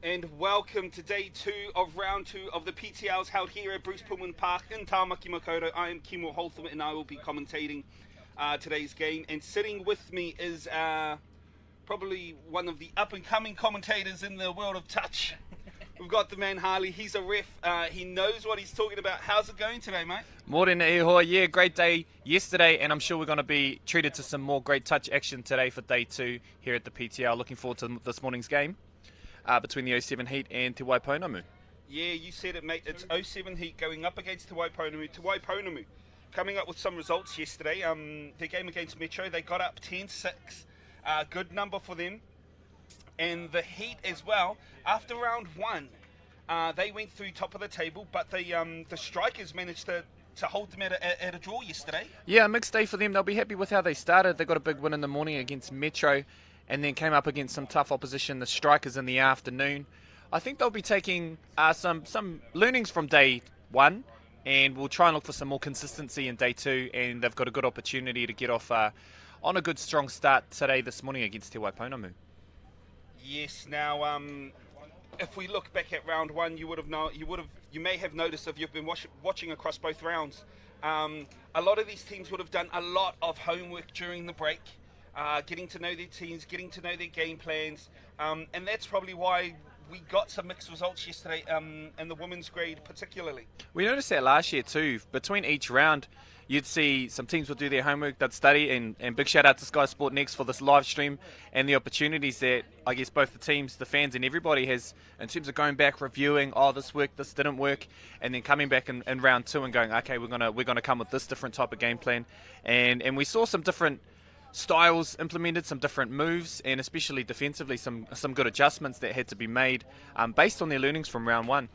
And welcome to day 2 of round 2 of the PTLs held here at Bruce Pullman Park in Tāmaki Makaurau. I am Kimo Holtham and I will be commentating today's game. And sitting with me is probably one of the up-and-coming commentators in the world of touch. We've got the man Harley. He's a ref. He knows what he's talking about. How's it going today, mate? Morning, ihoa. Yeah, great day yesterday, and I'm sure we're going to be treated to some more great touch action today for day 2 here at the PTL. Looking forward to this morning's game between the 07 Heat and Te Waiponamu. Yeah, you said it, mate. It's 07 Heat going up against Te Waiponamu. Te Waiponamu coming up with some results yesterday. Their game against Metro, they got up 10-6. Good number for them. And the Heat as well, after round 1, they went through top of the table, but the Strikers managed to hold them at a draw yesterday. Yeah, a mixed day for them. They'll be happy with how they started. They got a big win in the morning against Metro and then came up against some tough opposition, the Strikers, in the afternoon. I think they'll be taking some learnings from day 1, and we'll try and look for some more consistency in day 2, and they've got a good opportunity to get off on a good strong start today this morning against Te Waiponamu. Yes. Now, if we look back at round 1, you may have noticed if you've been watching across both rounds. A lot of these teams would have done a lot of homework during the break, getting to know their teams, getting to know their game plans, and that's probably why we got some mixed results yesterday in the women's grade particularly. We noticed that last year too. Between each round, you'd see some teams would do their homework, they'd study, and big shout out to SkysportNext for this live stream and the opportunities that I guess both the teams, the fans and everybody has in terms of going back, reviewing, oh, this worked, this didn't work, and then coming back in round 2 and going, okay, we're gonna come with this different type of game plan. And we saw some different styles implemented, some different moves, and especially defensively some good adjustments that had to be made based on their learnings from round 1.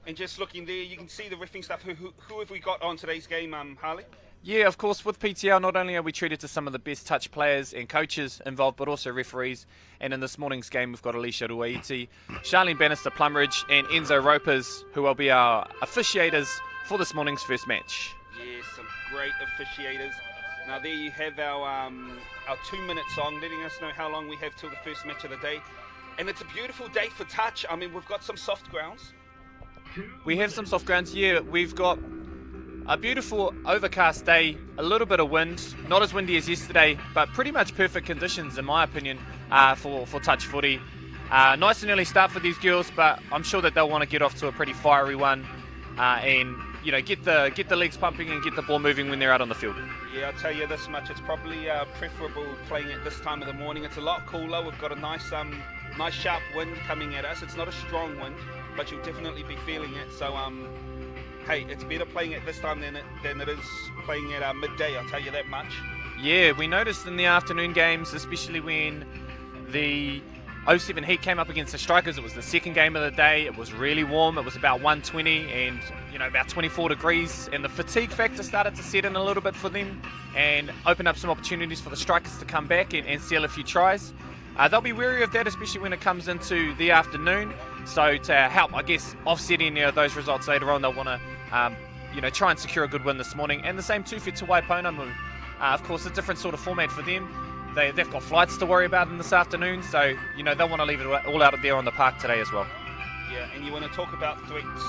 And just looking there, you can see the riffing stuff. Who have we got on today's game, Harley? Yeah, of course, with PTL, not only are we treated to some of the best touch players and coaches involved, but also referees. And in this morning's game, we've got Alicia Ruaiti, Charlene Bannister Plumridge, and Enzo Ropers, who will be our officiators for this morning's first match. Yeah, some great officiators. Now there you have our 2-minute song letting us know how long we have till the first match of the day. And it's a beautiful day for touch. I mean, we've got some soft grounds. We have some soft grounds here. We've got a beautiful overcast day, a little bit of wind, not as windy as yesterday, but pretty much perfect conditions in my opinion for touch footy. Nice and early start for these girls, but I'm sure that they'll want to get off to a pretty fiery one and get the legs pumping and get the ball moving when they're out on the field. Yeah, I'll tell you this much, it's probably preferable playing at this time of the morning. It's a lot cooler. We've got a nice sharp wind coming at us. It's not a strong wind, but you'll definitely be feeling it. So hey, it's better playing at this time than it is playing at midday, I'll tell you that much. Yeah, we noticed in the afternoon games, especially when the 07 Heat came up against the Strikers, it was the second game of the day. It was really warm. It was about 120 and about 24 degrees, and the fatigue factor started to set in a little bit for them and open up some opportunities for the Strikers to come back and steal a few tries. They'll be wary of that, especially when it comes into the afternoon. So to help, I guess, offsetting those results later on, they'll want to try and secure a good win this morning. And the same too for Te Waiponamu. Of course, a different sort of format for them. They've got flights to worry about in this afternoon, so they'll want to leave it all out there on the park today as well. Yeah, and you want to talk about threats.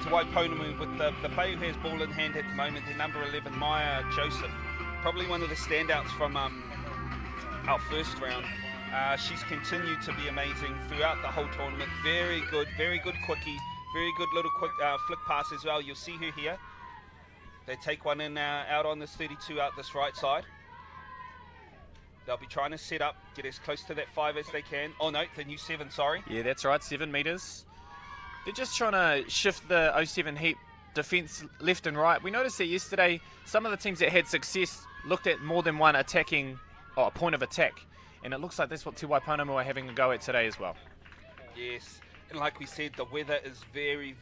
To Waipounamu with the player who has ball in hand at the moment, their number 11, Maya Joseph, probably one of the standouts from our first round. She's continued to be amazing throughout the whole tournament. Very good quickie, very good little quick flick pass as well. You'll see her here. They take one in out on this 32 out this right side. They'll be trying to set up, get as close to that 5 as they can. Oh no, the new 7, sorry. Yeah, that's right, 7 metres. They're just trying to shift the 07 Heat defence left and right. We noticed that yesterday some of the teams that had success looked at more than one a point of attack. And it looks like that's what Te Waiponamu are having a go at today as well. Yes, and like we said, the weather is very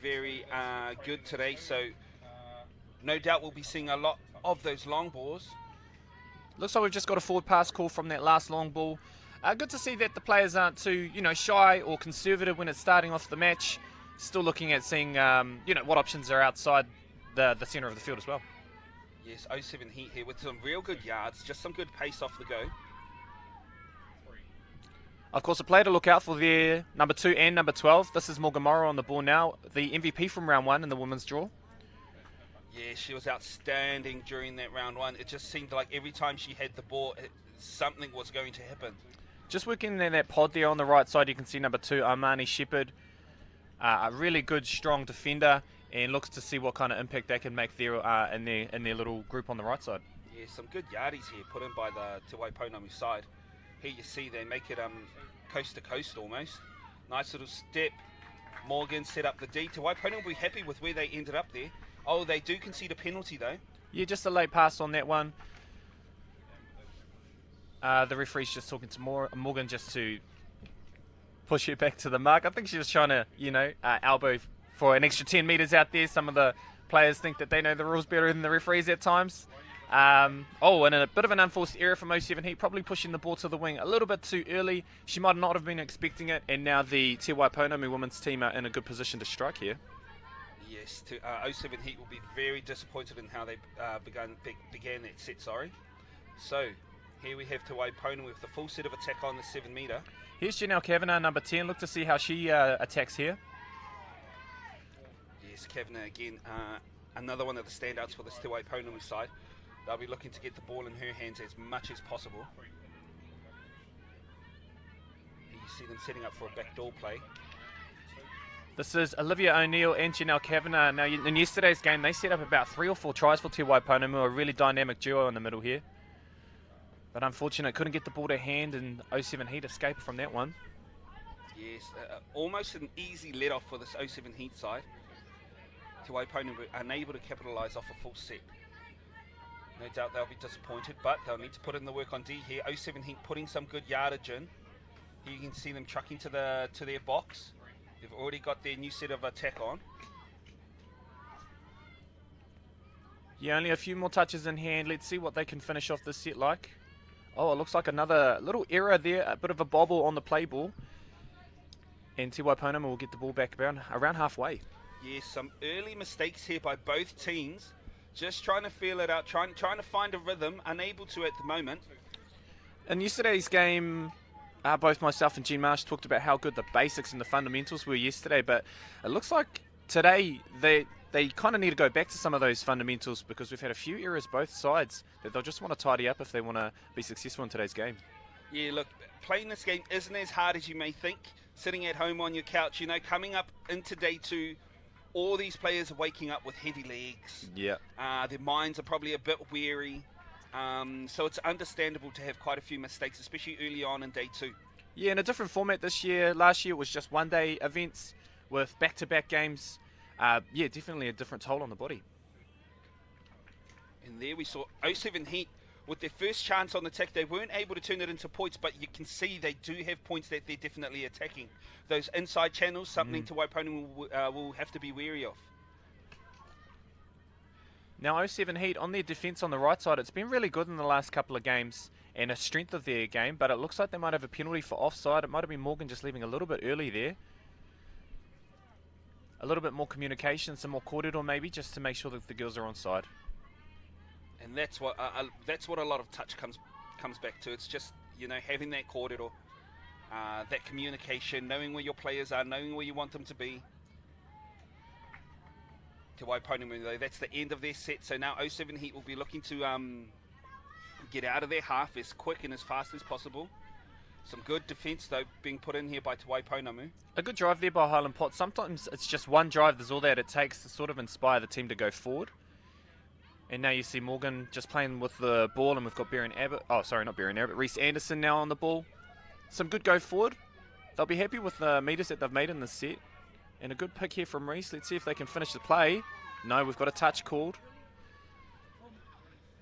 good today. So no doubt we'll be seeing a lot of those long balls. Looks like we've just got a forward pass call from that last long ball. Good to see that the players aren't too shy or conservative when it's starting off the match. Still looking at seeing what options are outside the centre of the field as well. Yes, 07 Heat here with some real good yards, just some good pace off the go. Of course, a player to look out for there, number 2 and number 12. This is Morgan Morrow on the ball now, the MVP from round 1 in the women's draw. Yeah, she was outstanding during that round 1. It just seemed like every time she had the ball, something was going to happen. Just working in that pod there on the right side, you can see number 2, Armani Shepherd. A really good, strong defender, and looks to see what kind of impact they can make there in their little group on the right side. Yeah, some good yardies here put in by the Te Waiponamu side. Here you see they make it coast to coast almost. Nice little step. Morgan set up the D. Te Waiponamu will be happy with where they ended up there. Oh, they do concede a penalty though. Yeah, just a late pass on that one. The referee's just talking to Morgan just to push it back to the mark. I think she was trying to, elbow for an extra 10 metres out there. Some of the players think that they know the rules better than the referees at times. And a bit of an unforced error from 07 Heat, probably pushing the ball to the wing a little bit too early. She might not have been expecting it, and now the Te Waiponamu women's team are in a good position to strike here. Yes, 07 Heat will be very disappointed in how they began that set, So, here we have Te Waiponamu with the full set of attack on the 7 metre. Here's Janelle Kavanagh, number 10. Look to see how she attacks here. Yes, Kavanagh again, another one of the standouts for this Te Waiponamu side. They'll be looking to get the ball in her hands as much as possible. Here you see them setting up for a backdoor play. This is Olivia O'Neill and Janelle Kavanagh. Now, in yesterday's game, they set up about 3 or 4 tries for Te Waiponamu, a really dynamic duo in the middle here. But unfortunately, couldn't get the ball to hand, and 07 Heat escaped from that one. Yes, almost an easy let-off for this 07 Heat side. Te Waiponamu were unable to capitalise off a full set. No doubt they'll be disappointed, but they'll need to put in the work on D here. 07 Heat putting some good yardage in. Here you can see them trucking to their box. They've already got their new set of attack on. Yeah, only a few more touches in hand. Let's see what they can finish off this set like. Oh, it looks like another little error there. A bit of a bobble on the play ball. And Te Waiponamu will get the ball back around halfway. Yes, some early mistakes here by both teams. Just trying to feel it out, trying to find a rhythm, unable to at the moment. In yesterday's game, both myself and Jean Marsh talked about how good the basics and the fundamentals were yesterday, but it looks like today they kind of need to go back to some of those fundamentals, because we've had a few errors both sides that they'll just want to tidy up if they want to be successful in today's game. Yeah, look, playing this game isn't as hard as you may think. Sitting at home on your couch, coming up into day 2, all these players are waking up with heavy legs. Yeah. Their minds are probably a bit weary. So it's understandable to have quite a few mistakes, especially early on in day 2. Yeah, in a different format this year. Last year it was just one-day events with back-to-back games. Yeah, definitely a different toll on the body. And there we saw 07 Heat with their first chance on the attack. They weren't able to turn it into points, but you can see they do have points that they're definitely attacking. Those inside channels, something Te Waiponamu will have to be wary of. Now 07 Heat on their defence on the right side, it's been really good in the last couple of games and a strength of their game, but it looks like they might have a penalty for offside. It might have been Morgan just leaving a little bit early there. A little bit more communication, some more corridor maybe, just to make sure that the girls are on side. And that's what a lot of touch comes back to. It's just, having that corridor, that communication, knowing where your players are, knowing where you want them to be. Te Waiponamu, though, that's the end of their set. So now 07 Heat will be looking to get out of their half as quick and as fast as possible. Some good defence, though, being put in here by Te Waiponamu. A good drive there by Highland Pot. Sometimes it's just one drive, there's all that it takes to sort of inspire the team to go forward. And now you see Morgan just playing with the ball, and we've got Reese Anderson now on the ball. Some good go forward. They'll be happy with the metres that they've made in this set. And a good pick here from Reese. Let's see if they can finish the play. No, we've got a touch called.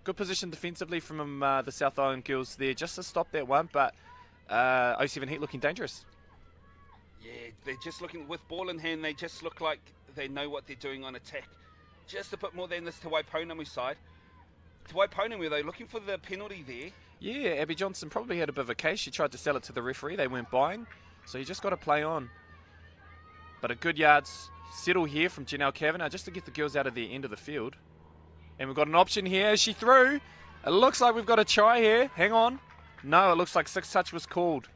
Good position defensively from the South Island girls there, just to stop that one, but 07 Heat looking dangerous. Yeah, they're just looking, with ball in hand, they just look like they know what they're doing on attack. Just a bit more than this Te Waiponamu side. Te Waiponamu, though, looking for the penalty there. Yeah, Abby Johnson probably had a bit of a case. She tried to sell it to the referee. They weren't buying. So you just got to play on. But a good yards settle here from Janelle Kavanagh just to get the girls out of the end of the field. And we've got an option here as she threw. It looks like we've got a try here. Hang on. No, it looks like 6 touch was called.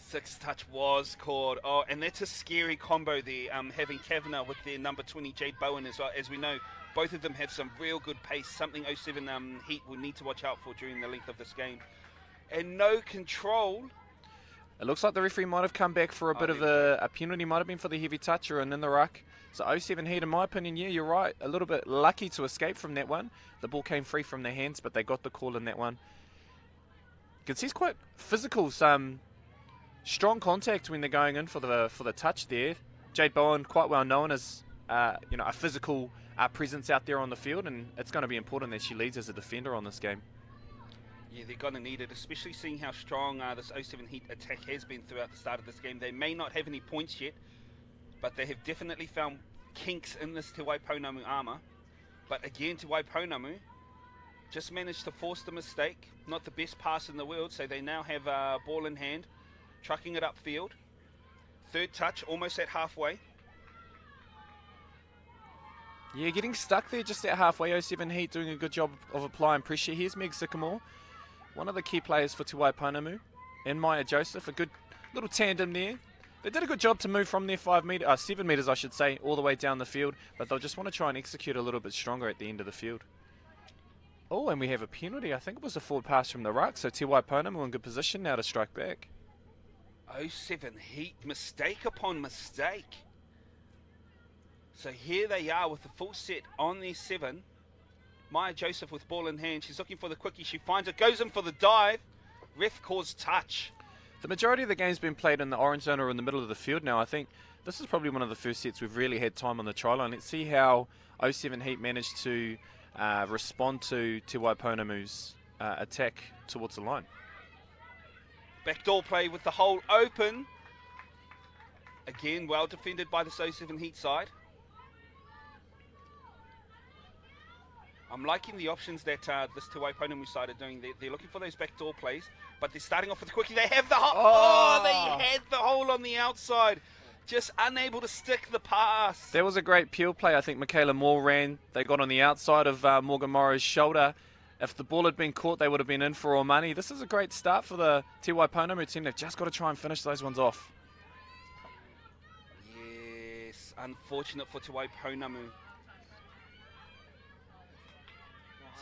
6 touch was called. Oh, and that's a scary combo there, having Kavanagh with their number 20, Jade Bowen, as well. As we know, both of them have some real good pace, something 07 Heat will need to watch out for during the length of this game. And no control. It looks like the referee might have come back for a bit of a penalty, might have been for the heavy touch or an in the ruck. So 07 Heat, in my opinion, yeah, you're right. A little bit lucky to escape from that one. The ball came free from their hands, but they got the call in that one. You can see it's quite physical, some strong contact when they're going in for the touch there. Jade Bowen, quite well known as a physical presence out there on the field, and it's going to be important that she leads as a defender on this game. Yeah, they're going to need it, especially seeing how strong this 07 Heat attack has been throughout the start of this game. They may not have any points yet, but they have definitely found kinks in this Te Waiponamu armour. But again, Te Waiponamu just managed to force the mistake. Not the best pass in the world, so they now have a ball in hand, trucking it upfield. Third touch, almost at halfway. Yeah, getting stuck there just at halfway. 07 Heat doing a good job of applying pressure. Here's Meg Sycamore, one of the key players for Te Waiponamu, and Maya Joseph. A good little tandem there. They did a good job to move from their 7 metres, I should say, all the way down the field, but they'll just want to try and execute a little bit stronger at the end of the field. Oh, and we have a penalty. I think it was a forward pass from the ruck, so Te Waiponamu in good position now to strike back. 07 Heat, mistake upon mistake. So here they are with the full set on their 7. Maya Joseph with ball in hand. She's looking for the quickie. She finds it, goes in for the dive. Ref calls touch. The majority of the game's been played in the orange zone or in the middle of the field now. I think this is probably one of the first sets we've really had time on the try line. Let's see how 07 Heat managed to respond to Te Waiponamu's attack towards the line. Backdoor play with the hole open. Again, well defended by the 07 Heat side. I'm liking the options that this Te Waiponamu side are doing. They're looking for those backdoor plays, but they're starting off with the quickie. They have the hole. Oh, they had the hole on the outside. Just unable to stick the pass. That was a great peel play. I think Michaela Moore ran. They got on the outside of Morgan Morrow's shoulder. If the ball had been caught, they would have been in for all money. This is a great start for the Te Waiponamu team. They've just got to try and finish those ones off. Yes, unfortunate for Te Waiponamu.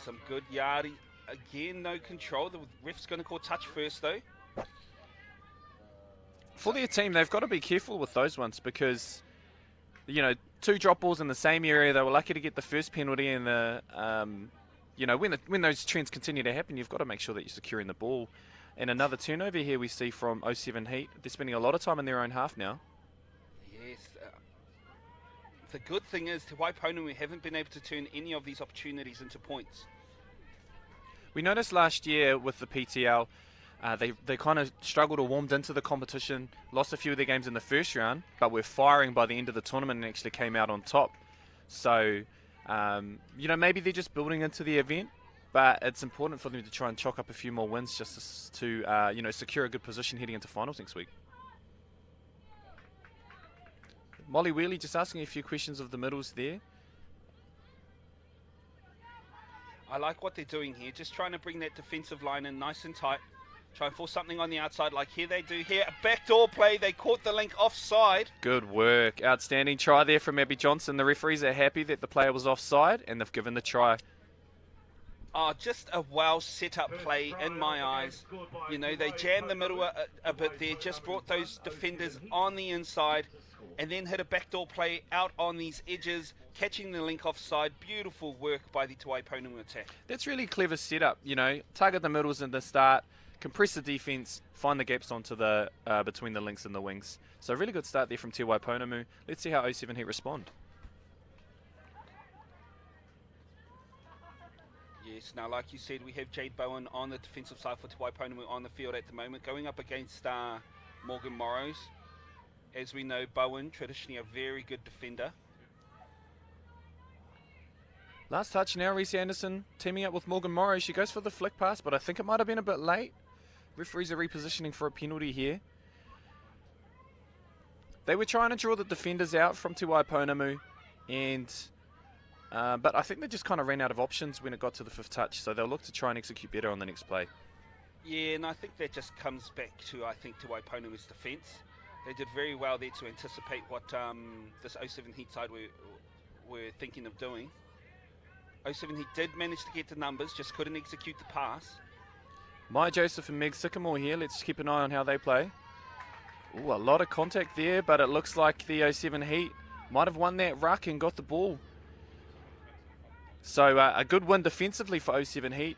Some good yardie. Again, no control. The ref's going to call touch first, though. For their team, they've got to be careful with those ones because, you know, 2 drop balls in the same area. They were lucky to get the first penalty, and when those trends continue to happen, you've got to make sure that you're securing the ball. And another turnover here we see from 07 Heat. They're spending a lot of time in their own half now. Yes. The good thing is Te Waiponamu haven't been able to turn any of these opportunities into points. We noticed last year with the PTL, they kind of struggled or warmed into the competition, lost a few of their games in the first round, but were firing by the end of the tournament and actually came out on top. So, maybe they're just building into the event, but it's important for them to try and chalk up a few more wins just to secure a good position heading into finals next week. Molly Wheely just asking a few questions of the middles there. I like what they're doing here, just trying to bring that defensive line in nice and tight. Try and force something on the outside like here they do here. A backdoor play, they caught the link offside. Good work. Outstanding try there from Abby Johnson. The referees are happy that the player was offside and they've given the try. Oh, just a well set up play in my eyes. You know, they jammed the middle a bit there, just brought those defenders on the inside and then hit a backdoor play out on these edges, catching the link offside. Beautiful work by the Te Waiponamu attack. That's really clever setup, target the middles in the start, compress the defense, find the gaps onto the between the links and the wings. So a really good start there from Te Waiponamu. Let's see how 07 Heat respond. Yes, now like you said, we have Jade Bowen on the defensive side for Te Waiponamu on the field at the moment, going up against Morgan Morrows. As we know, Bowen, traditionally a very good defender. Last touch now, Reese Anderson teaming up with Morgan Morrow. She goes for the flick pass, but I think it might have been a bit late. Referees are repositioning for a penalty here. They were trying to draw the defenders out from Te Waiponamu, but I think they just kind of ran out of options when it got to the 5th touch, so they'll look to try and execute better on the next play. Yeah, and I think that just comes back to, Te Waiponamu's defence. They did very well there to anticipate what this 07 Heat side were thinking of doing. 07 Heat did manage to get the numbers, just couldn't execute the pass. My Joseph and Meg Sycamore here. Let's keep an eye on how they play. Ooh, a lot of contact there, but it looks like the 07 Heat might have won that ruck and got the ball. So a good win defensively for 07 Heat.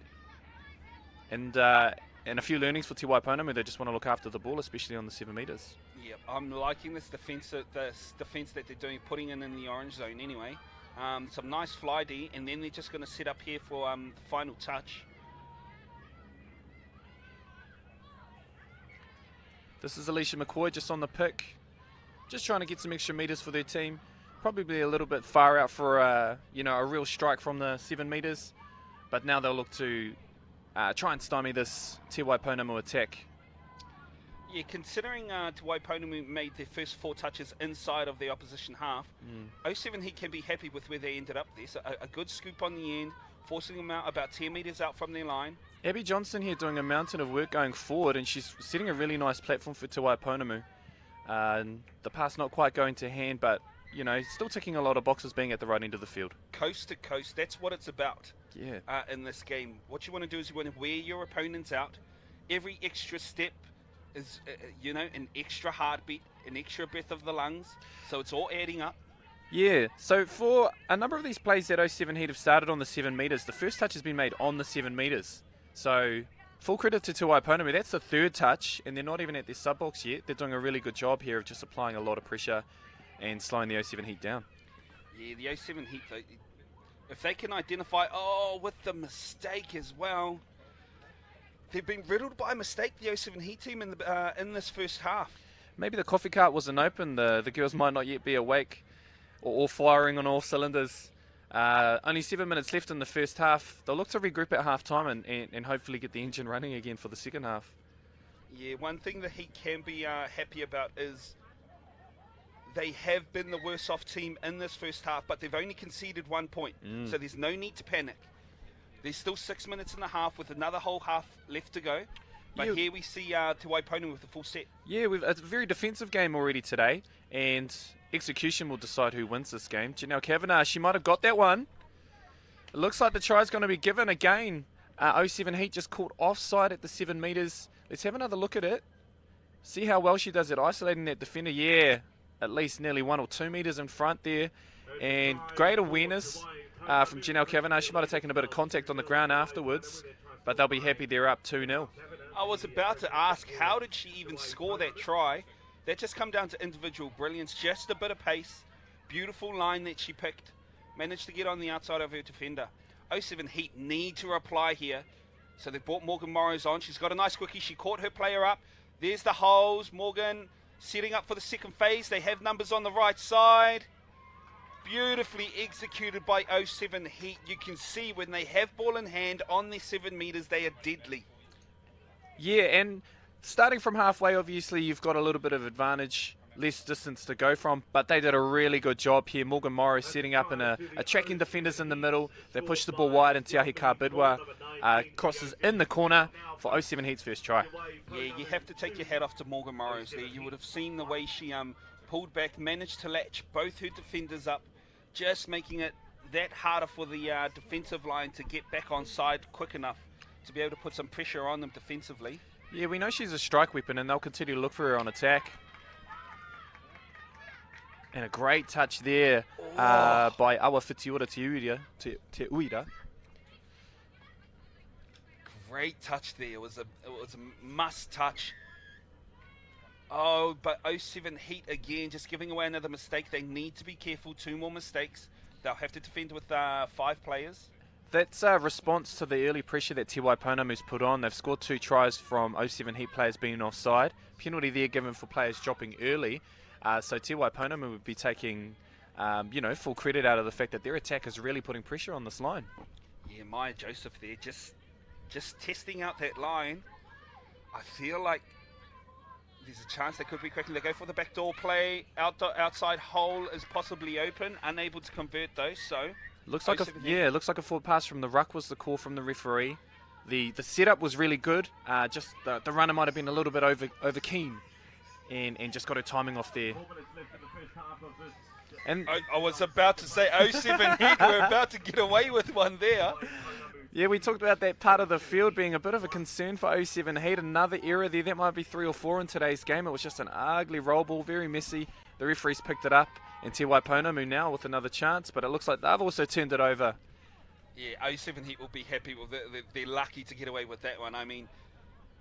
And a few learnings for Te Waiponamu. They just want to look after the ball, especially on the 7 metres. Yep, I'm liking this defence that they're doing, putting in the orange zone anyway. Some nice fly D, and then they're just going to set up here for the final touch. This is Alicia McCoy just on the pick, just trying to get some extra metres for their team. Probably a little bit far out for a real strike from the 7 metres, but now they'll look to try and stymie this Te Waiponamu attack. Yeah, considering Te Waiponamu made their first 4 touches inside of the opposition half, 07 Heat can be happy with where they ended up there. So a good scoop on the end, forcing them out about 10 metres out from their line. Abby Johnson here doing a mountain of work going forward, and she's setting a really nice platform for Te Waiponamu. The pass not quite going to hand, but still ticking a lot of boxes, being at the right end of the field. Coast to coast, that's what it's about. Yeah. In this game, what you want to do is you want to wear your opponents out. Every extra step is, an extra heartbeat, an extra breath of the lungs. So it's all adding up. Yeah, so for a number of these plays that 07 Heat have started on the 7 metres, the first touch has been made on the 7 metres. So full credit to Te Waiponamu. That's the 3rd touch, and they're not even at their sub-box yet. They're doing a really good job here of just applying a lot of pressure and slowing the 07 Heat down. Yeah, the 07 Heat, if they can identify, with the mistake as well. They've been riddled by a mistake, the 07 Heat team, in this first half. Maybe the coffee cart wasn't open. The girls might not yet be awake or firing on all cylinders. Only 7 minutes left in the first half. They'll look to regroup at half-time and hopefully get the engine running again for the second half. Yeah, one thing the Heat can be happy about is they have been the worse off team in this first half, but they've only conceded 1 point. So there's no need to panic. There's still 6 minutes and a half with another whole half left to go. But here we see Te Waiponamu with the full set. Yeah, it's a very defensive game already today, and execution will decide who wins this game. Janelle Kavanagh, she might have got that one. It looks like the try's going to be given again. 07 Heat just caught offside at the 7 metres. Let's have another look at it. See how well she does it, isolating that defender. Yeah, at least nearly 1 or 2 metres in front there. And great awareness from Janelle Kavanagh. She might have taken a bit of contact on the ground afterwards, but they'll be happy they're up 2-0. I was about to ask, how did she even score that try? That just come down to individual brilliance, just a bit of pace, beautiful line that she picked, managed to get on the outside of her defender. 07 Heat need to reply here, so they brought Morgan Morrows on. She's got a nice quickie, she caught her player up. There's the holes, Morgan setting up for the second phase. They have numbers on the right side. Beautifully executed by 07 Heat. You can see when they have ball in hand on their 7 metres, they are deadly. Yeah, and starting from halfway, obviously, you've got a little bit of advantage, less distance to go from, but they did a really good job here. Morgan Morrow setting up and attracting defenders in the middle. They push the ball wide, and Te Ahi Bidwa crosses in the corner for 07 Heat's first try. Yeah, you have to take your hat off to Morgan Morrows there. You would have seen the way she pulled back, managed to latch both her defenders up, just making it that harder for the defensive line to get back on side quick enough to be able to put some pressure on them defensively. Yeah, we know she's a strike weapon, and they'll continue to look for her on attack. And a great touch there by Awa Whitiora Te Uira. Great touch there. It was a must touch. Oh, but 07 Heat again, just giving away another mistake. They need to be careful. 2 more mistakes. They'll have to defend with 5 players. That's a response to the early pressure that Te Waiponamu's put on. They've scored 2 tries from 07 Heat players being offside. Penalty there given for players dropping early. So Te Waiponamu would be taking, full credit out of the fact that their attack is really putting pressure on this line. Yeah, Maya Joseph there, just testing out that line. I feel like there's a chance they could be cracking. They go for the backdoor play. Outside hole is possibly open. Unable to convert those. So looks like a forward pass from the ruck was the call from the referee. The setup was really good. Just the runner might have been a little bit over keen, and just got her timing off there. And I was about to say 07 Heat were about to get away with one there. yeah, we talked about that part of the field being a bit of a concern for 07 Heat. Another error there. That might be 3 or 4 in today's game. It was just an ugly roll ball, very messy. The referees picked it up, and Te Waiponamu now with another chance, but it looks like they've also turned it over. Yeah, 07 Heat will be happy with it. They're lucky to get away with that one. I mean,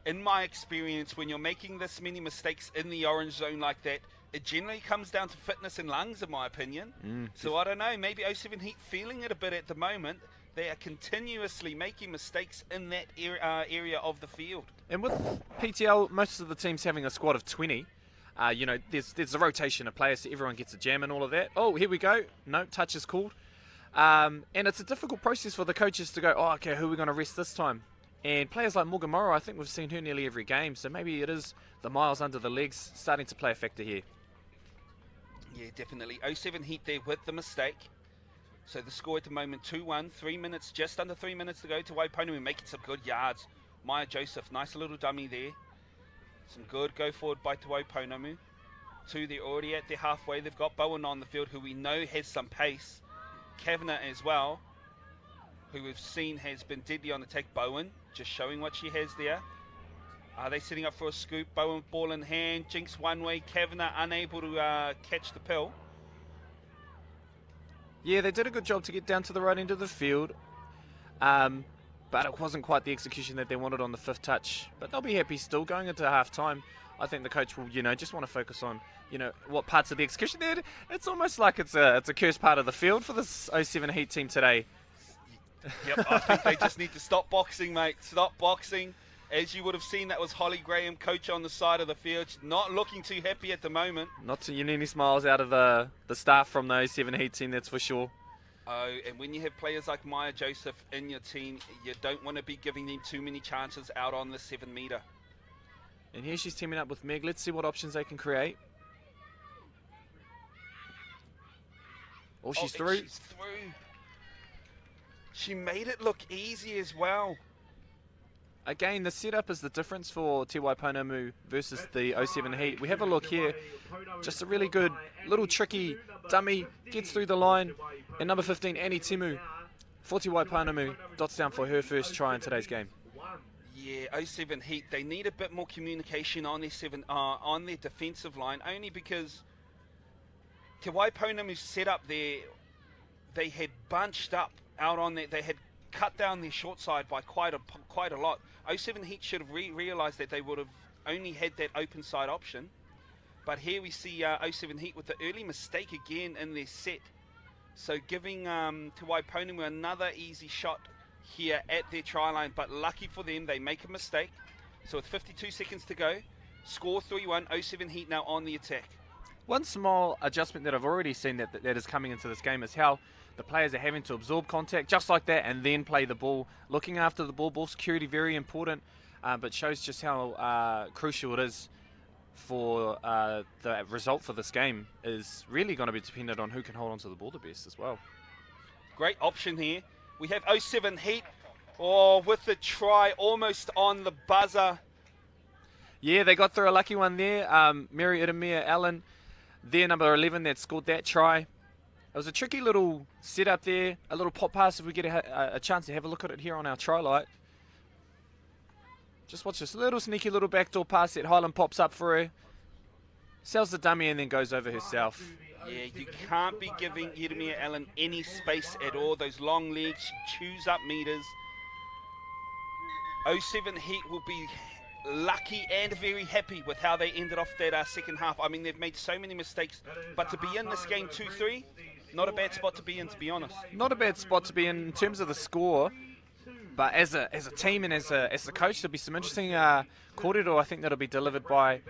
in my experience, when you're making this many mistakes in the orange zone like that, it generally comes down to fitness and lungs, in my opinion. So I don't know, maybe 07 Heat feeling it a bit at the moment. They are continuously making mistakes in that area of the field. And with PTL, most of the teams having a squad of 20, you know, there's a rotation of players, so everyone gets a jam and all of that. Oh, here we go. No, touch is called. And it's a difficult process for the coaches to go, oh, okay, who are we going to rest this time? And players like Morgan Morrow, I think we've seen her nearly every game, so maybe it is the miles under the legs starting to play a factor here. Yeah, definitely. 07 Heat there with the mistake. So the score at the moment, 2-1, 3 minutes, just under 3 minutes to go to Waiponamu, making some good yards. Maya Joseph, nice little dummy there. Some good go forward by Te Waiponamu. They're already at their halfway. They've got Bowen on the field, who we know has some pace. Kavanagh as well, who we've seen has been deadly on attack. Bowen, just showing what she has there. Are they setting up for a scoop? Bowen, ball in hand. Jinx one way. Kavanagh unable to catch the pill. Yeah, they did a good job to get down to the right end of the field. But it wasn't quite the execution that they wanted on the 5th touch. But they'll be happy still going into half-time. I think the coach will, you know, just want to focus on, you know, what parts of the execution there. It's almost like it's a cursed part of the field for this 07 Heat team today. Yep, I think they just need to stop boxing, mate. Stop boxing. As you would have seen, that was Holly Graham, coach on the side of the field. She's not looking too happy at the moment. Not too any smiles out of the staff from the 07 Heat team, that's for sure. Oh, and when you have players like Maya Joseph in your team, you don't want to be giving them too many chances out on the 7 metre. And here she's teaming up with Meg. Let's see what options they can create. Oh, she's through. She's through. She made it look easy as well. Again, the setup is the difference for Te Waiponamu versus the 07 Heat. We have a look here. Just a really good, little tricky dummy. Gets through the line. And number 15, Annie Timu, for Te Waiponamu, dots down for her first try in today's game. Yeah, 07 Heat, they need a bit more communication on their defensive line, only because Te Waiponamu's setup there, they had bunched up out on there. They had cut down their short side by quite a lot. 07 Heat should have realised that they would have only had that open side option. But here we see 07 Heat with the early mistake again in their set. So giving Te Waiponamu another easy shot here at their try line. But lucky for them, they make a mistake. So with 52 seconds to go, score 3-1, 07 Heat now on the attack. One small adjustment that I've already seen that is coming into this game is how the players are having to absorb contact just like that and then play the ball. Looking after the ball security, very important, but shows just how crucial it is for the result for this game is really going to be dependent on who can hold on to the ball the best as well. Great option here. We have 07 Heat, with the try almost on the buzzer. Yeah, they got through a lucky one there. Mary Idemir Allen, their number 11, that scored that try. It was a tricky little setup there, a little pop pass if we get a chance to have a look at it here on our try light. Just watch this little sneaky little backdoor pass that Highland pops up for her. Sells the dummy and then goes over herself. Yeah, you can't be giving Idemir Allen any space at all. Those long legs, she chews up meters. 07 Heat will be lucky and very happy with how they ended off that second half. I mean, they've made so many mistakes, but to be in this game 2-3, not a bad spot to be in, to be honest. Not a bad spot to be in terms of the score, but as a team and as the coach, there'll be some interesting corridor, I think, that'll be delivered by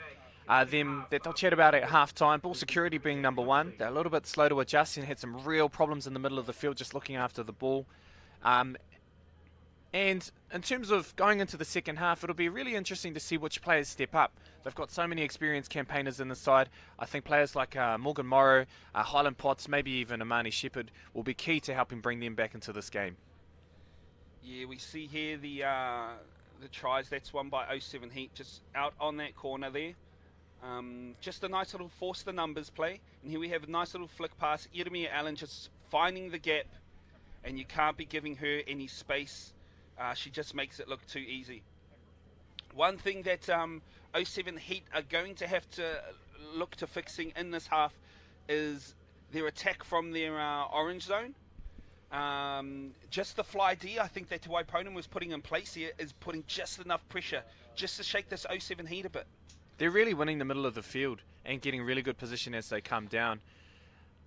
them that they'll chat about at half-time. Ball security being number 1. They're a little bit slow to adjust and had some real problems in the middle of the field just looking after the ball. And in terms of going into the second half, it'll be really interesting to see which players step up. They've got so many experienced campaigners in the side. I think players like Morgan Morrow, Highland Potts, maybe even Amani Shepherd will be key to helping bring them back into this game. Yeah, we see here the tries. That's won by 07 Heat, just out on that corner there. Just a nice little force the numbers play. And here we have a nice little flick pass. Irmia Allen just finding the gap, and you can't be giving her any space. She just makes it look too easy. One thing that 07 Heat are going to have to look to fixing in this half is their attack from their orange zone. Just the fly D, I think that Te Waiponamu was putting in place here, is putting just enough pressure just to shake this 07 Heat a bit. They're really winning the middle of the field and getting really good position as they come down.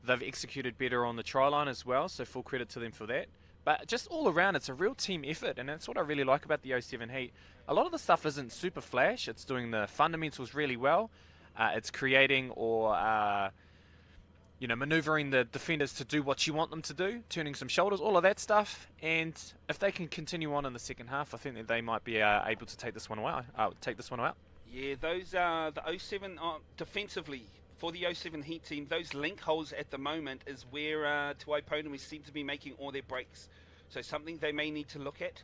They've executed better on the try line as well, so full credit to them for that. But just all around, it's a real team effort, and that's what I really like about the 07 Heat. A lot of the stuff isn't super flash. It's doing the fundamentals really well. It's creating or maneuvering the defenders to do what you want them to do, turning some shoulders, all of that stuff. And if they can continue on in the second half, I think that they might be able to take this one out. Yeah, those the 07 defensively for the 07 Heat team, those link holes at the moment is where Te Waiponamu seem to be making all their breaks. So something they may need to look at.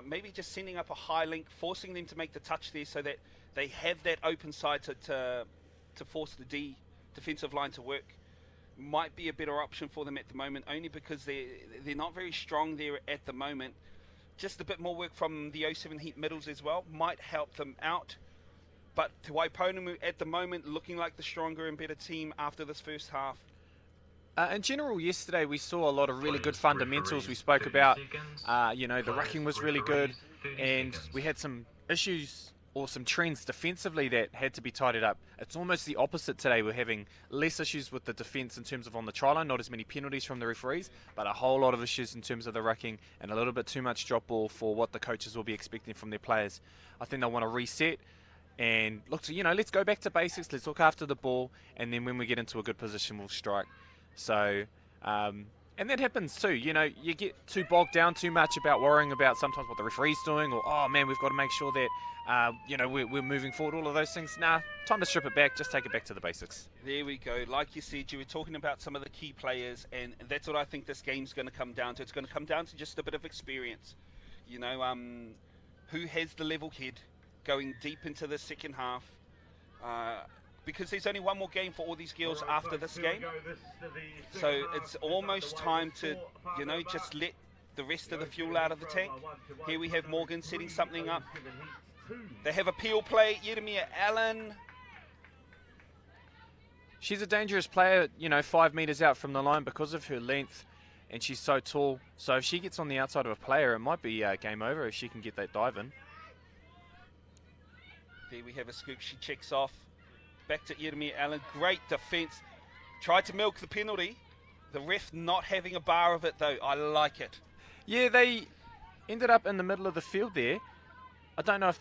Maybe just sending up a high link, forcing them to make the touch there so that they have that open side to force the defensive line to work. Might be a better option for them at the moment, only because they're not very strong there at the moment. Just a bit more work from the 07 Heat middles as well might help them out. But Te Waiponamu at the moment looking like the stronger and better team after this first half. In general, yesterday we saw a lot of really good fundamentals. We spoke about, the rucking was really good, and we had some issues or some trends defensively that had to be tidied up. It's almost the opposite today. We're having less issues with the defence in terms of on the try line, not as many penalties from the referees, but a whole lot of issues in terms of the rucking and a little bit too much drop ball for what the coaches will be expecting from their players. I think they want to reset and look to, let's go back to basics, let's look after the ball, and then when we get into a good position, we'll strike. So, and that happens too. You get too bogged down too much about worrying about sometimes what the referee's doing, or, oh man, we've got to make sure that, we're moving forward, all of those things. Nah, time to strip it back, just take it back to the basics. There we go. Like you said, you were talking about some of the key players, and that's what I think this game's going to come down to. It's going to come down to just a bit of experience. Who has the level head going deep into the second half? Because there's only one more game for all these girls after this game. So it's almost time to, just let the rest of the fuel out of the tank. Here we have Morgan setting something up. They have a peel play, Irmia Allen. She's a dangerous player, 5 metres out from the line because of her length, and she's so tall. So if she gets on the outside of a player, it might be game over if she can get that dive in. There we have a scoop. She checks off. Back to Irmia Allen. Great defence. Tried to milk the penalty. The ref not having a bar of it, though. I like it. Yeah, they ended up in the middle of the field there. I don't know if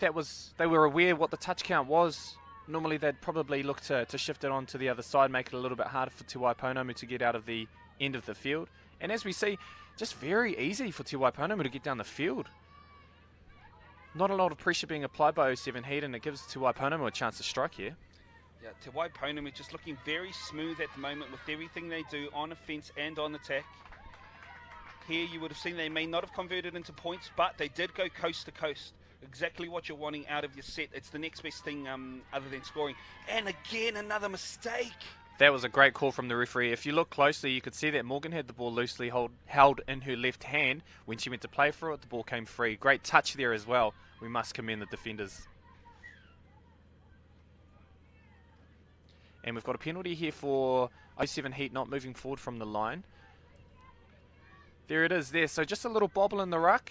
they were aware what the touch count was. Normally they'd probably look to shift it on to the other side, make it a little bit harder for Te Waiponamu to get out of the end of the field. And as we see, just very easy for Te Waiponamu to get down the field. Not a lot of pressure being applied by 07 Heat, and it gives Te Waiponamu a chance to strike here. Yeah, Te Waiponamu just looking very smooth at the moment with everything they do on offence and on attack. Here you would have seen they may not have converted into points, but they did go coast to coast. Exactly what you're wanting out of your set. It's the next best thing other than scoring. And again, another mistake. That was a great call from the referee. If you look closely, you could see that Morgan had the ball loosely held in her left hand. When she went to play for it, the ball came free. Great touch there as well. We must commend the defenders. And we've got a penalty here for 07 Heat not moving forward from the line. There it is there. So just a little bobble in the ruck.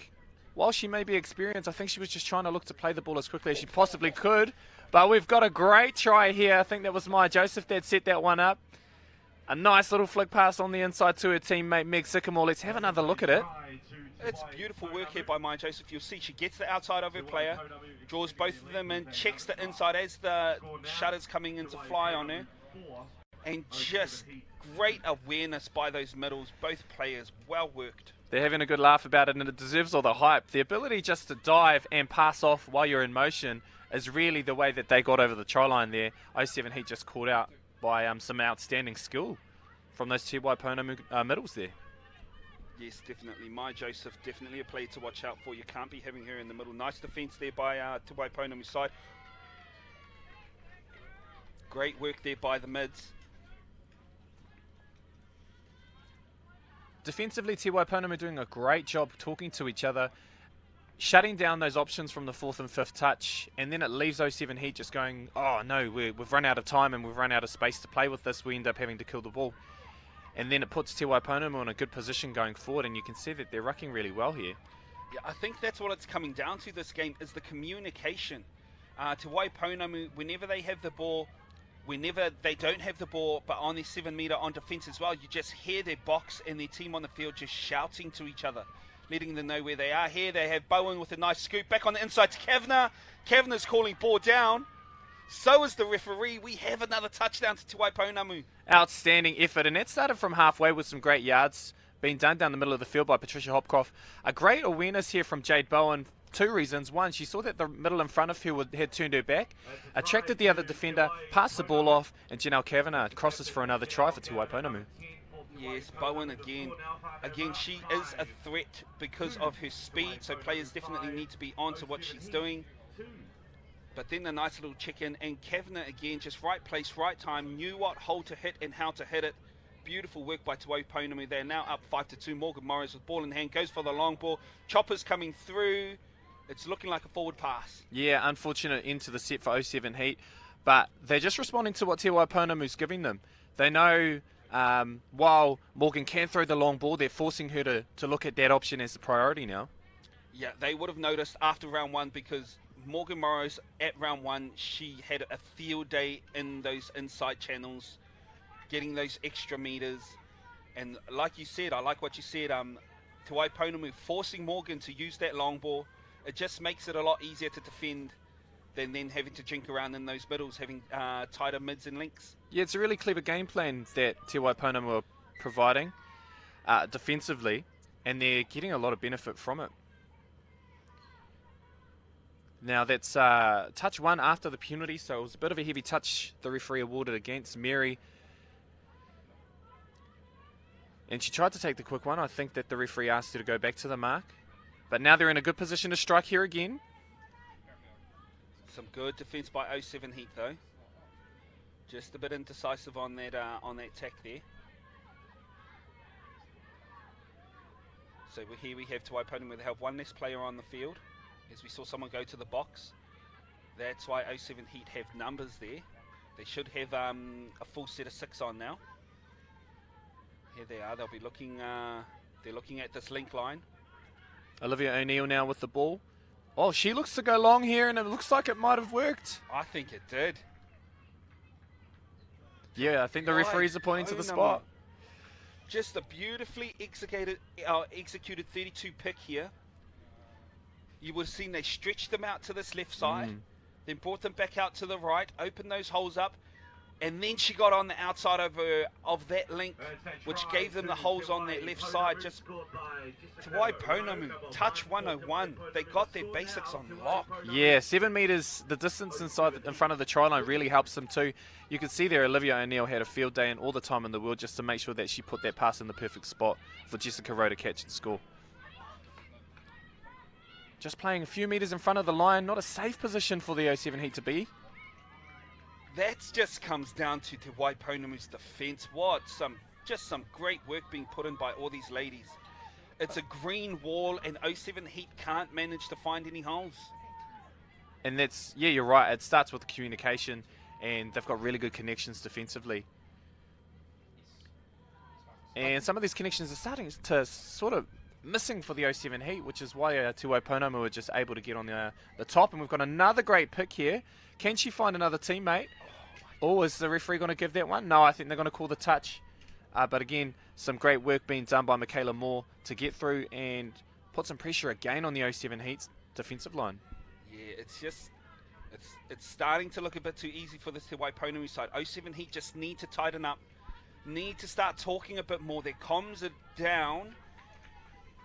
While she may be experienced, I think she was just trying to look to play the ball as quickly as she possibly could. But we've got a great try here. I think that was Maya Joseph that set that one up. A nice little flick pass on the inside to her teammate Meg Sycamore. Let's have another look at it. It's beautiful work here by Maya Joseph. You'll see she gets the outside of her player, draws both of them in, checks the inside as the shutter's coming in to fly on her. And just great awareness by those middles. Both players, well worked. They're having a good laugh about it, and it deserves all the hype. The ability just to dive and pass off while you're in motion is really the way that they got over the try line there. 07 Heat just caught out by some outstanding skill from those Te Waiponamu middles there. Yes, definitely. My Joseph, definitely a player to watch out for. You can't be having her in the middle. Nice defence there by Te Waiponamu side. Great work there by the mids. Defensively, Te Waiponamu doing a great job talking to each other, shutting down those options from the 4th and 5th touch, and then it leaves 07 Heat just going, oh no, we've run out of time and we've run out of space to play with this. We end up having to kill the ball. And then it puts Te Waiponamu in a good position going forward, and you can see that they're rucking really well here. Yeah, I think that's what it's coming down to this game, is the communication. Te Waiponamu, whenever they have the ball, whenever they don't have the ball, but on their 7 metre on defence as well, you just hear their box and their team on the field just shouting to each other, letting them know where they are. Here they have Bowen with a nice scoop back on the inside to Kavanagh. Kavanagh's calling ball down. So is the referee. We have another touchdown to Te Waiponamu. Outstanding effort, and that started from halfway with some great yards being done down the middle of the field by Patricia Hopcroft. A great awareness here from Jade Bowen. 2 reasons. One, she saw that the middle in front of her had turned her back, attracted the other defender, passed the ball off, and Janelle Kavanagh crosses for another try for Te Waiponamu. Yes, Bowen again. Again, she is a threat because of her speed, so players definitely need to be on to what she's doing. But then a nice little chicken, and Kavanagh again, just right place, right time, knew what hole to hit and how to hit it. Beautiful work by Te Waiponamu. They're now up 5-2. Morgan Morris with ball in hand, goes for the long ball. Chopper's coming through. It's looking like a forward pass. Yeah, unfortunate into the set for 07 Heat, but they're just responding to what Te Waiponamu's giving them. They know while Morgan can throw the long ball, they're forcing her to look at that option as the priority now. Yeah, they would have noticed after round 1, because Morgan Morris at round 1, she had a field day in those inside channels, getting those extra meters. And like you said, I like what you said, Te Waiponamu forcing Morgan to use that long ball. It just makes it a lot easier to defend than then having to drink around in those middles, having tighter mids and links. Yeah, it's a really clever game plan that Te Waiponamu are providing defensively, and they're getting a lot of benefit from it. Now that's touch 1 after the penalty, so it was a bit of a heavy touch the referee awarded against Mary. And she tried to take the quick one. I think that the referee asked her to go back to the mark. But now they're in a good position to strike here again. Some good defence by 07 Heat though. Just a bit indecisive on that tack there. So here we have Te Waiponamu with help. One less player on the field, as we saw someone go to the box. That's why 07 Heat have numbers there. They should have a full set of 6 on now. Here they are. They'll be looking. They're looking at this link line. Olivia O'Neill now with the ball. Oh, she looks to go long here, and it looks like it might have worked. I think it did. Yeah, I think the referees are pointing to the spot. Just a beautifully executed 32 pick here. You would have seen they stretched them out to this left side, then brought them back out to the right, opened those holes up, and then she got on the outside of that link, which gave them the holes on that left side. Just Te Waiponamu, touch 101. They got their basics on lock. Yeah, 7 metres, the distance in front of the try line really helps them too. You can see there Olivia O'Neill had a field day and all the time in the world just to make sure that she put that pass in the perfect spot for Jessica Rowe to catch and score. Just playing a few metres in front of the line, not a safe position for the 07 Heat to be. That just comes down to Te Waiponamu's defence. Just some great work being put in by all these ladies. It's a green wall, and 07 Heat can't manage to find any holes. And that's, yeah, you're right. It starts with communication, and they've got really good connections defensively. And some of these connections are starting to sort of missing for the 07 Heat, which is why Te Waiponamu are just able to get on the top. And we've got another great pick here. Can she find another teammate? Oh, is the referee going to give that one? No, I think they're going to call the touch. But again, some great work being done by Michaela Moore to get through and put some pressure again on the 07 Heat's defensive line. Yeah, it's starting to look a bit too easy for this Te Waiponamu side. 07 Heat just need to tighten up, need to start talking a bit more. Their comms are down.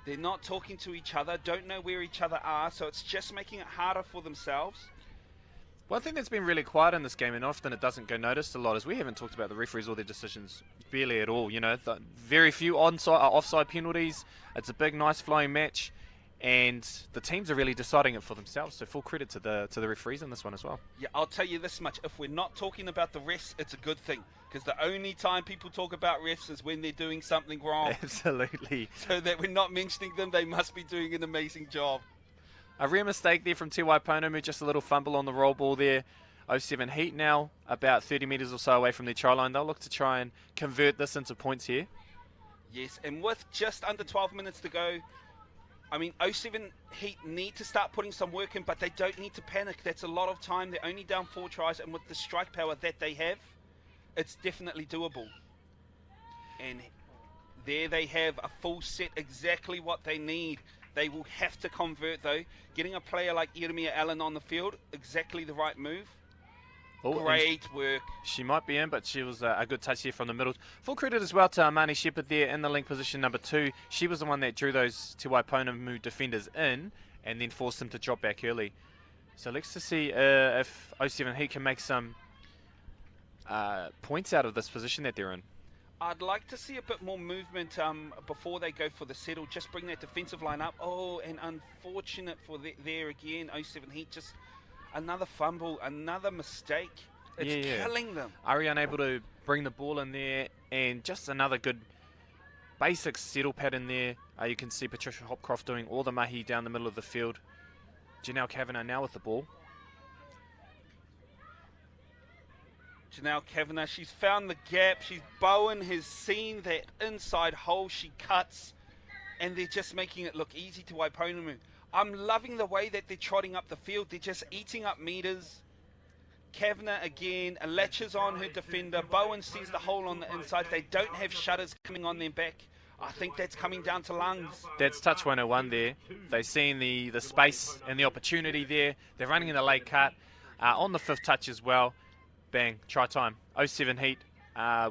They're not talking to each other, don't know where each other are, so it's just making it harder for themselves. One thing that's been really quiet in this game, and often it doesn't go noticed a lot, is we haven't talked about the referees or their decisions barely at all. You know, very few offside penalties. It's a big, nice flowing match, and the teams are really deciding it for themselves. So full credit to the referees in this one as well. Yeah, I'll tell you this much: if we're not talking about the refs, it's a good thing, because the only time people talk about refs is when they're doing something wrong. Absolutely. So that we're not mentioning them, they must be doing an amazing job. A rare mistake there from Te Waiponamu, just a little fumble on the roll ball there. 07 Heat now, about 30 metres or so away from their try line. They'll look to try and convert this into points here. Yes, and with just under 12 minutes to go, I mean, 07 Heat need to start putting some work in, but they don't need to panic. That's a lot of time. They're only down 4 tries, and with the strike power that they have, it's definitely doable. And there they have a full set, exactly what they need. They will have to convert, though. Getting a player like Jeremiah Allen on the field, exactly the right move. Oh, great work. She might be in, but she was a good touch here from the middle. Full credit as well to Armani Shepherd there in the link position number 2. She was the one that drew those Te Waiponamu defenders in and then forced them to drop back early. So let's just see if 07 Heat can make some points out of this position that they're in. I'd like to see a bit more movement before they go for the settle. Just bring that defensive line up. Oh, and unfortunate for there again. 07 Heat, just another fumble, another mistake. It's killing them. Ari unable to bring the ball in there, and just another good basic settle pattern there. You can see Patricia Hopcroft doing all the mahi down the middle of the field. Janelle Kavanagh now with the ball. Janelle Kavanagh, she's found the gap. Bowen has seen that inside hole. She cuts, and they're just making it look easy to Waiponamu. I'm loving the way that they're trotting up the field. They're just eating up meters. Kavanagh again latches on her defender. Bowen sees the hole on the inside. They don't have shutters coming on their back. I think that's coming down to lungs. That's touch 101 there. They've seen the space and the opportunity there. They're running in the late cut. On the 5th touch as well. Bang, try time. 07 Heat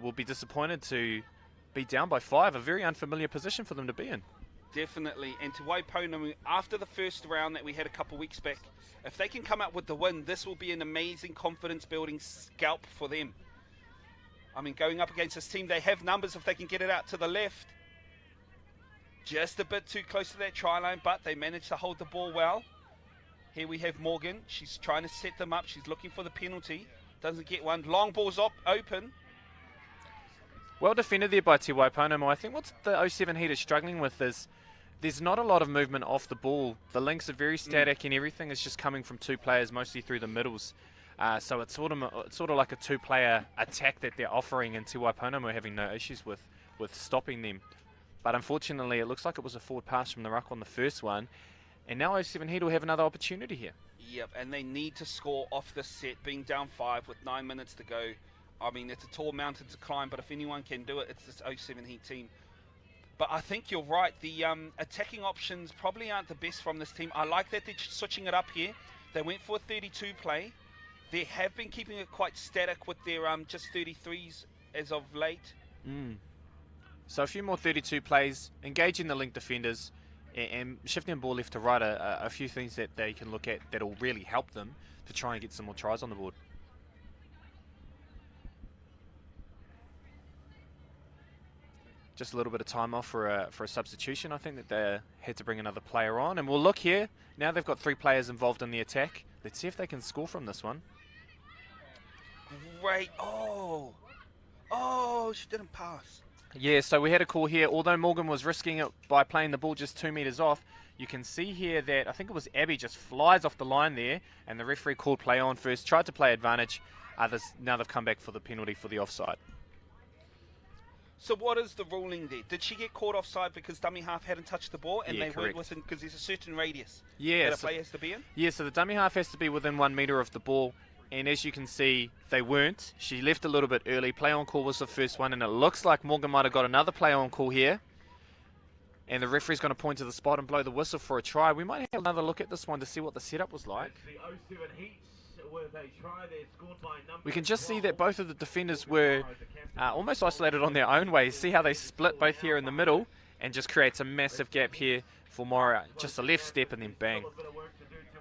will be disappointed to be down by 5. A very unfamiliar position for them to be in. Definitely. And to Waiponamu, after the first round that we had a couple weeks back, if they can come out with the win, this will be an amazing confidence-building scalp for them. I mean, going up against this team, they have numbers if they can get it out to the left. Just a bit too close to that try line, but they managed to hold the ball well. Here we have Morgan. She's trying to set them up. She's looking for the penalty. Doesn't get one. Long ball's open. Well defended there by Te Waiponamu. I think what the 07 Heat is struggling with is there's not a lot of movement off the ball. The links are very static and everything is just coming from 2 players, mostly through the middles. So it's sort of like a 2-player attack that they're offering, and Te Waiponamu are having no issues with stopping them. But unfortunately, it looks like it was a forward pass from the ruck on the first one. And now 07 Heat will have another opportunity here. Yep, and they need to score off this set, being down 5 with 9 minutes to go. I mean, it's a tall mountain to climb, but if anyone can do it, it's this 07 Heat team. But I think you're right. The attacking options probably aren't the best from this team. I like that they're switching it up here. They went for a 32 play. They have been keeping it quite static with their just 33s as of late. So a few more 32 plays, engaging the link defenders, and shifting the ball left to right, a few things that they can look at that will really help them to try and get some more tries on the board. Just a little bit of time off for a substitution. I think that they had to bring another player on. And we'll look here. Now they've got 3 players involved in the attack. Let's see if they can score from this one. Great. Oh, she didn't pass. Yeah, so we had a call here. Although Morgan was risking it by playing the ball just 2 meters off, you can see here that I think it was Abby just flies off the line there, and the referee called play on first, tried to play advantage. Now they've come back for the penalty for the offside. So what is the ruling there? Did she get caught offside because dummy half hadn't touched the ball and they weren't within, because there's a certain radius that a player has to be in? Yeah, so the dummy half has to be within 1 meter of the ball. And as you can see, they weren't. She left a little bit early. Play on call was the first one, and it looks like Morgan might have got another play on call here. And the referee's going to point to the spot and blow the whistle for a try. We might have another look at this one to see what the setup was like. We can just see that both of the defenders were almost isolated on their own way. See how they split both here in the middle, and just creates a massive gap here for Mora. Just a left step and then bang.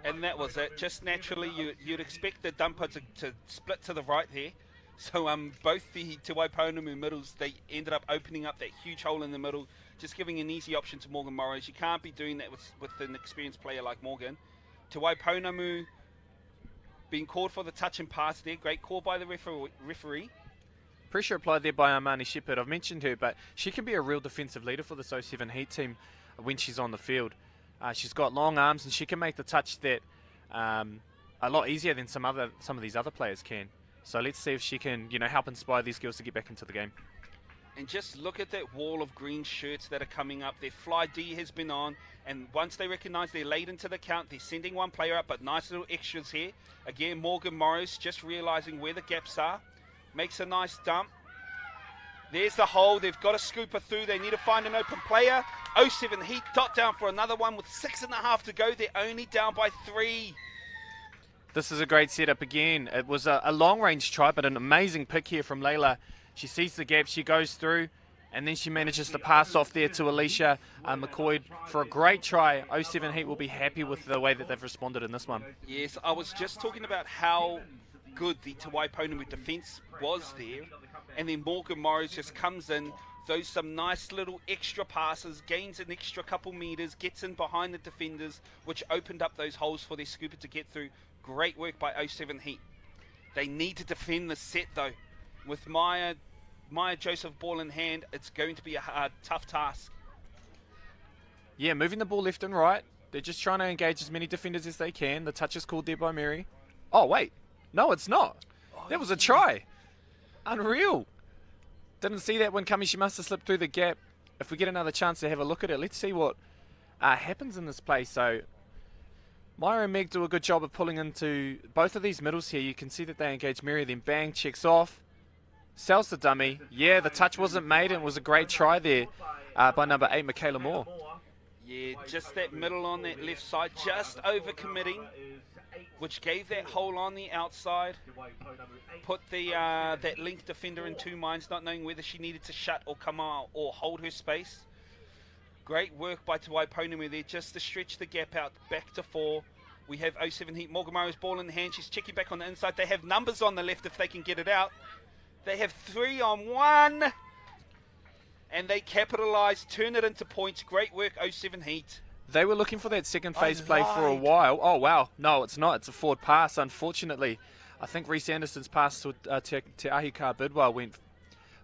And that was it. Just naturally, you'd expect the dumper to split to the right there. So both the Te Waiponamu middles, they ended up opening up that huge hole in the middle, just giving an easy option to Morgan Morris. You can't be doing that with an experienced player like Morgan. Te Waiponamu being called for the touch and pass there. Great call by the referee. Pressure applied there by Armani Shepherd. I've mentioned her, but she can be a real defensive leader for the 07 Heat team when she's on the field. She's got long arms and she can make the touch that a lot easier than some of these other players can. So let's see if she can, help inspire these girls to get back into the game. And just look at that wall of green shirts that are coming up. Their Fly D has been on, and once they recognise they're late into the count, they're sending one player up, but nice little extras here. Again, Morgan Morris just realising where the gaps are. Makes a nice dump. There's the hole. They've got to scoop her through. They need to find an open player. 07 Heat dot down for another one with 6.5 to go. They're only down by 3. This is a great setup again. It was a long-range try, but an amazing pick here from Layla. She sees the gap, she goes through, and then she manages to pass off there to Alicia McCoy for a great try. 07 Heat will be happy with the way that they've responded in this one. Yes, I was just talking about how good the Te Waiponamu defence was there, and then Morgan Morris just comes in, throws some nice little extra passes, gains an extra couple metres, gets in behind the defenders, which opened up those holes for their scooper to get through. Great work by 07 Heat. They need to defend the set though. With Maya Joseph ball in hand, it's going to be a tough task. Yeah, moving the ball left and right. They're just trying to engage as many defenders as they can. The touch is called there by Mary. Oh, wait. No, it's not. That was a try. Unreal. Didn't see that one coming. She must have slipped through the gap. If we get another chance to have a look at it, let's see what happens in this play. So Myra and Meg do a good job of pulling into both of these middles here. You can see that they engage Mary, then bang, checks off. Sells the dummy. Yeah, the touch wasn't made, and it was a great try there by number 8, Michaela Moore. Yeah, just that middle on that left side, just over-committing, which gave that hole on the outside. Put the that link defender in two minds, not knowing whether she needed to shut or come out or hold her space. Great work by Te Waiponamu there, just to stretch the gap out back to 4. We have 07 Heat. Morgan Morris ball in hand. She's checking back on the inside. They have numbers on the left if they can get it out. They have 3 on 1. And they capitalise, turn it into points. Great work, 07 Heat. They were looking for that second phase play for a while. Oh, wow. No, it's not. It's a forward pass, unfortunately. I think Reese Anderson's pass to Te Ahika Bidwell went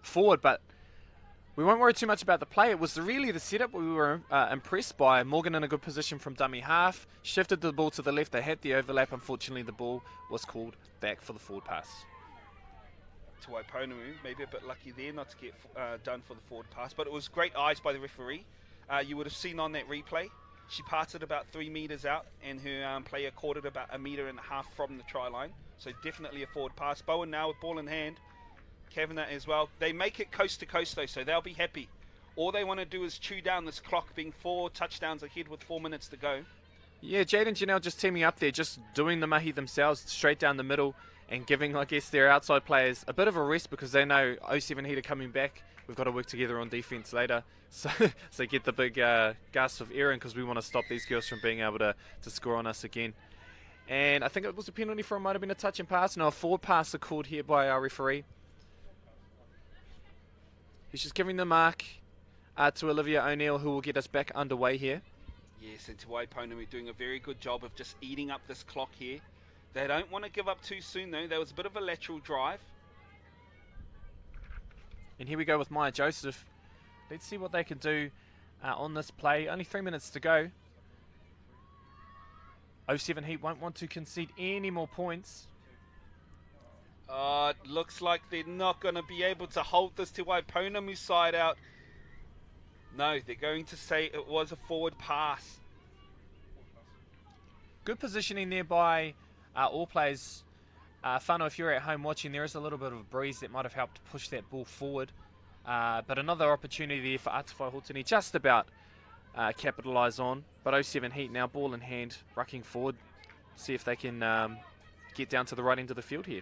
forward, but we won't worry too much about the play. It was really the setup we were impressed by. Morgan in a good position from dummy half. Shifted the ball to the left. They had the overlap. Unfortunately, the ball was called back for the forward pass. Te Waiponamu, maybe a bit lucky there not to get done for the forward pass, but it was great eyes by the referee. You would have seen on that replay, she passed it about 3 metres out, and her player caught it about 1.5 metres from the try line. So definitely a forward pass. Bowen now with ball in hand. Kavanagh as well. They make it coast to coast though, so they'll be happy. All they want to do is chew down this clock, being 4 touchdowns ahead with 4 minutes to go. Yeah, Jade and Janelle just teaming up there, just doing the mahi themselves straight down the middle and giving, I guess, their outside players a bit of a rest because they know 07 Heat are coming back. We've got to work together on defense later. So get the big gasp of air in because we want to stop these girls from being able to score on us again. And I think it was a penalty for it might have been a touch and pass. No, a forward pass called here by our referee. He's just giving the mark to Olivia O'Neill, who will get us back underway here. Yes, and Te Waiponamu doing a very good job of just eating up this clock here. They don't want to give up too soon though. There was a bit of a lateral drive. And here we go with Maya Joseph. Let's see what they can do on this play. Only 3 minutes to go. 07 Heat won't want to concede any more points. It looks like they're not going to be able to hold this Te Waiponamu side out. No, they're going to say it was a forward pass. Good positioning there by all players. Whānau, if you're at home watching, there is a little bit of a breeze that might have helped push that ball forward. But another opportunity there for Atawhai Hotani just about capitalise on. But 07 Heat now ball in hand, rucking forward. See if they can get down to the right end of the field here.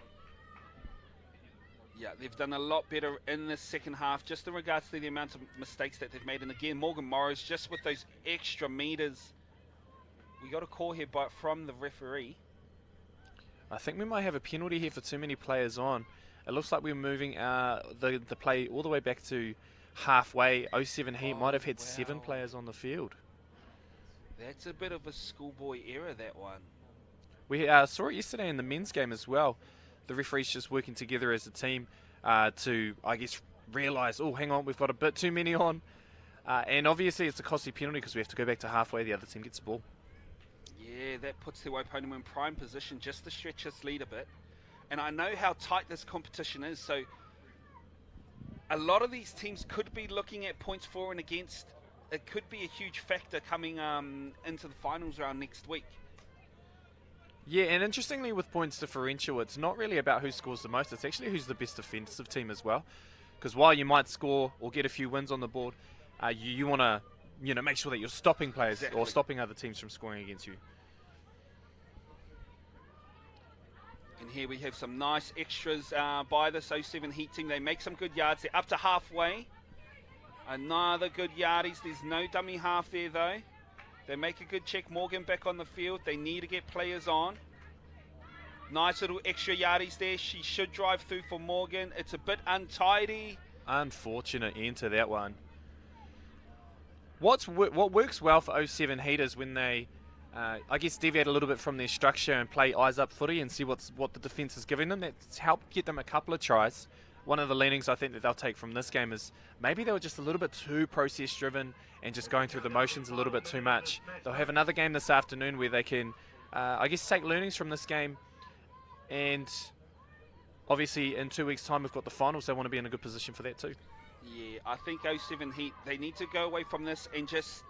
Yeah, they've done a lot better in the second half, just in regards to the amount of mistakes that they've made. And again, Morgan Morris just with those extra metres. We got a call here from the referee. I think we might have a penalty here for too many players on. It looks like we're moving the play all the way back to halfway. 07 Heat might have had 7 players on the field. That's a bit of a schoolboy error, that one. We saw it yesterday in the men's game as well. The referees just working together as a team to, I guess, realise, oh, hang on, we've got a bit too many on. And obviously it's a costly penalty because we have to go back to halfway. The other team gets the ball. Yeah, that puts Te Waiponamu in prime position just to stretch his lead a bit. And I know how tight this competition is, so a lot of these teams could be looking at points for and against. It could be a huge factor coming into the finals round next week. Yeah, and interestingly with points differential, it's not really about who scores the most. It's actually who's the best defensive team as well. Because while you might score or get a few wins on the board, you want to make sure that you're stopping players or stopping other teams from scoring against you. And here we have some nice extras by this 07 Heat team. They make some good yards. They're up to halfway. Another good yardies. There's no dummy half there though. They make a good check. Morgan back on the field. They need to get players on. Nice little extra yardies there. She should drive through for Morgan. It's a bit untidy. Unfortunate end to that one. What works well for 07 Heat is when they, I guess, deviate a little bit from their structure and play eyes up footy and see what the defence is giving them. That's helped get them a couple of tries. One of the leanings I think that they'll take from this game is maybe they were just a little bit too process driven and just going through the motions a little bit too much. They'll have another game this afternoon where they can, I guess, take learnings from this game. And obviously in 2 weeks' time we've got the finals. They want to be in a good position for that too. Yeah, I think 07 Heat, they need to go away from this and just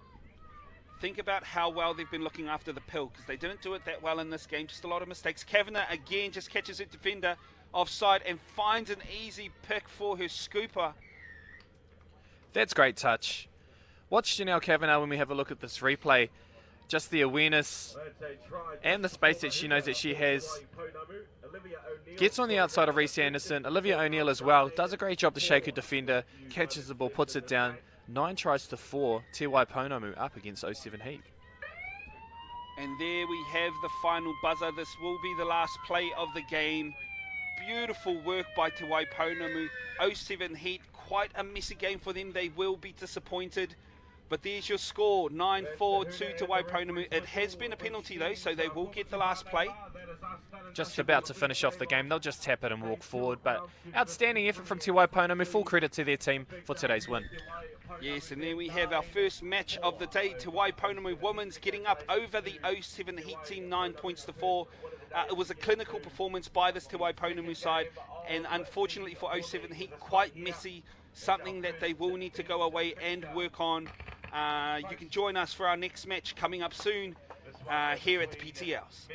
think about how well they've been looking after the pill, because they didn't do it that well in this game. Just a lot of mistakes. Kavanagh again just catches a defender offside and finds an easy pick for her scooper. That's great touch. Watch Janelle Kavanagh when we have a look at this replay. Just the awareness and the space that she knows that she has. Gets on the outside of Reese Anderson. Olivia O'Neill as well. Does a great job to shake her defender. Catches the ball, puts it down. 9 tries to 4. Te Waiponamu up against 07 Heat. And there we have the final buzzer. This will be the last play of the game. Beautiful work by Te Waiponamu. 07 Heat, quite a messy game for them. They will be disappointed. But there's your score, 9-4 to Te Waiponamu. It has been a penalty though, so they will get the last play. Just about to finish off the game. They'll just tap it and walk forward. But outstanding effort from Te Waiponamu. Full credit to their team for today's win. Yes, and then we have our first match of the day. Te Waiponamu women's getting up over the 07 Heat team, 9 points to 4. It was a clinical performance by this Te Waiponamu side, and unfortunately for 07 Heat, quite messy. Something that they will need to go away and work on. You can join us for our next match coming up soon here at the PTLs.